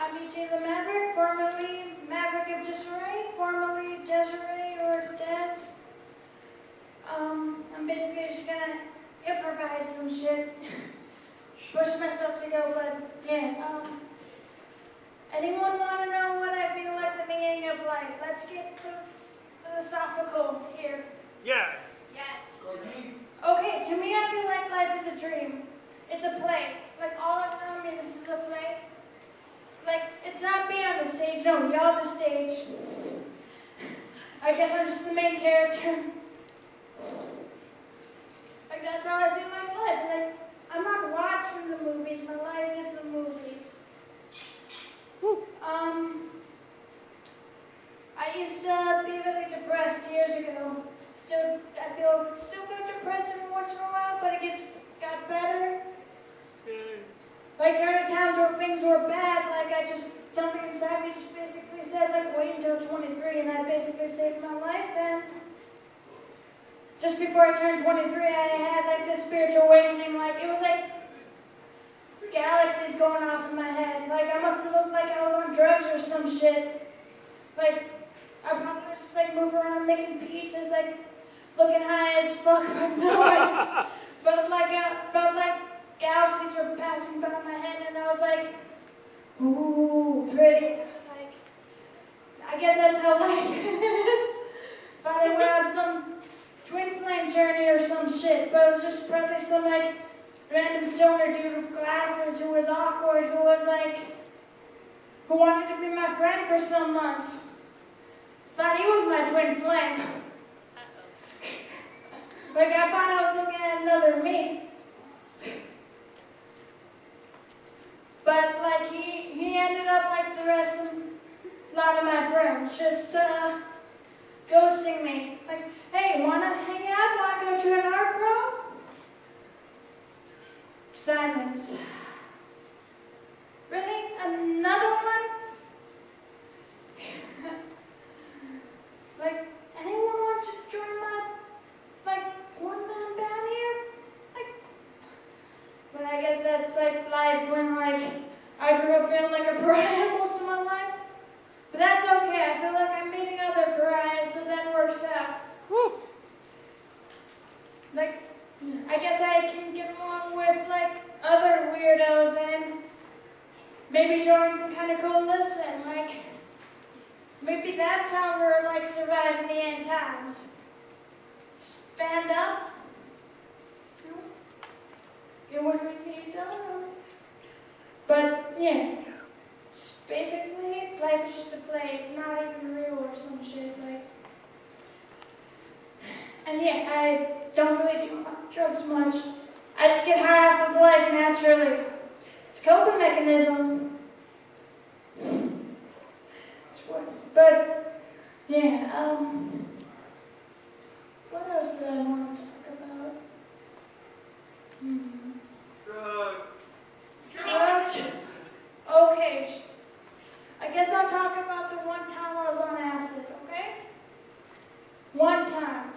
I'm EJ the Maverick, formerly Maverick of Desiree, formerly Desiree or Des. I'm basically just gonna improvise some shit, push myself to go, but yeah. Anyone want to know what I feel like the meaning of life? Let's get philosophical here. Yeah. Yes. Okay, to me I feel like life is a dream. It's a play. Like all around me, this is a play. Like, it's not me on the stage, no, y'all the stage. I guess I'm just the main character. Like, that's how I feel like life. Like, I'm not watching the movies, my life is the movies. Woo. I used to be really depressed years ago. I still feel depressed every once in a while, but got better. Like during the times where things were bad, like something inside me just basically said, like, wait until 23, and I basically saved my life. And just before I turned 23, I had like this spiritual awakening. Like it was like galaxies going off in my head. Like I must have looked like I was on drugs or some shit. Like I probably was just like moving around making pizzas, like looking high as fuck. But no, I just felt like galaxies were passing by my head, and I was like, ooh, pretty. Like, I guess that's how life is. But I went on some twin flame journey or some shit, but it was just probably some like random stoner dude with glasses who was awkward, who wanted to be my friend for some months. Thought he was my twin flame. Like I thought I was looking at another me. But like he ended up like the rest of a lot of my friends, just ghosting me. Like, hey, wanna hang out? Wanna go to an art club? Silence. Really? Another one? Like, anyone wants to join my one-man band here? But I guess that's like life when I grew up feeling like a pariah most of my life. But that's okay. I feel like I'm meeting other pariahs, so that works out. Woo. Like, I guess I can get along with like other weirdos and maybe join some kind of coalition. Like, maybe that's how we're like surviving the end times. Stand up. Get what we need done. But yeah, basically life is just a play. It's not even real or some shit. Like, and yeah, I don't really do drugs much. I just get high off of life naturally. It's a coping mechanism. But yeah, what else did I want to talk about? Drugs. Okay. I guess I'll talk about the one time I was on acid, okay? One time.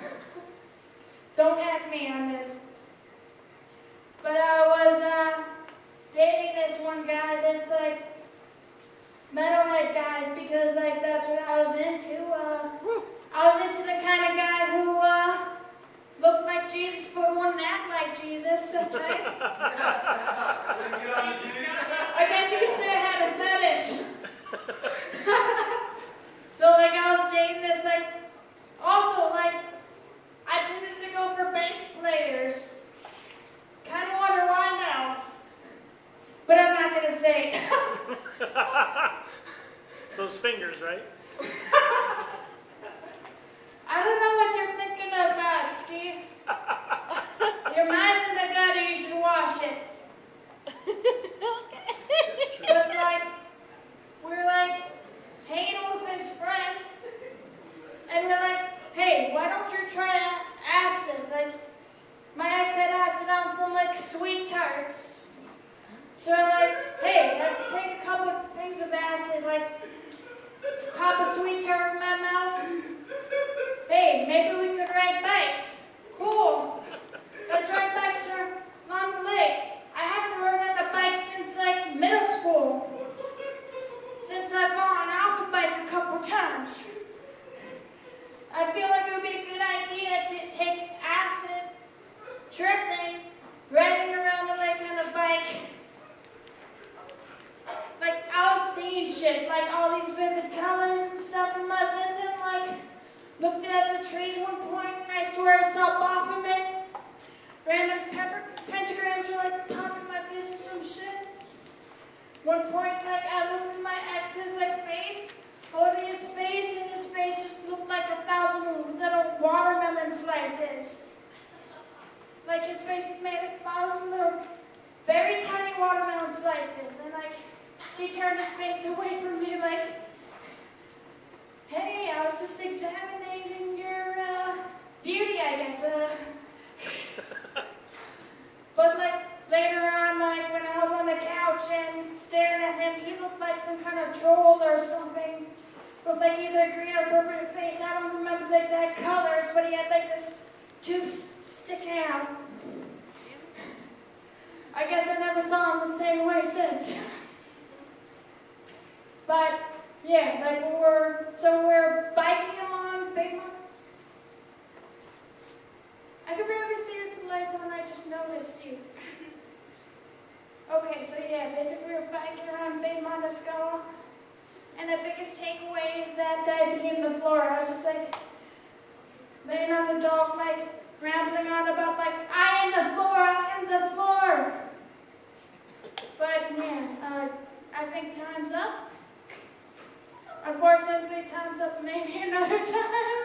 Don't act me on this. But I was dating this one guy, this like metalhead guy, because like that's what I was into. I was into the kind of guy who looked like Jesus but wouldn't act like Jesus, that type. I guess you could say I had a fetish. So like I was dating this also I tended to go for bass players. Kind of wonder why now. But I'm not going to say. It's those fingers, right? I don't know what you're thinking about, Steve. Your mind's in the gutter, you should wash it. But we're hanging with his friend, and we're like, hey, why don't you try acid? Like, my ex had acid on some sweet tarts. So we're like, hey, let's take a couple of things of acid, pop a sweet tart in my mouth. Hey, maybe we could ride bikes. Cool. Let's ride bikes. shit, like all these vivid colors and stuff in my vision, like looked at the trees one point and I swear I saw Baphomet. Random pentagrams were like popping my vision, some shit. One point, like I looked at my ex's like face, holding his face, and his face just looked like 1,000 little watermelon slices. Like his face was made of 1,000 little, very tiny watermelon slices, and like he turned his face away from me, like, "Hey, I was just examining your beauty, I guess." But like later on, like when I was on the couch and staring at him, he looked like some kind of troll or something. Looked like either a green or purple face. I don't remember the exact colors, but he had like this tube sticking out. I guess I never saw him the same way since. But yeah, like we're biking along Big. I could barely see with the lights on. I just noticed you. Okay, so yeah, basically we're biking around Big Montescal, and the biggest takeaway is that I became the floor. I was just like laying on the dog, like rambling on about like I am the floor. But yeah, I think time's up. Unfortunately, time's up. Maybe another time.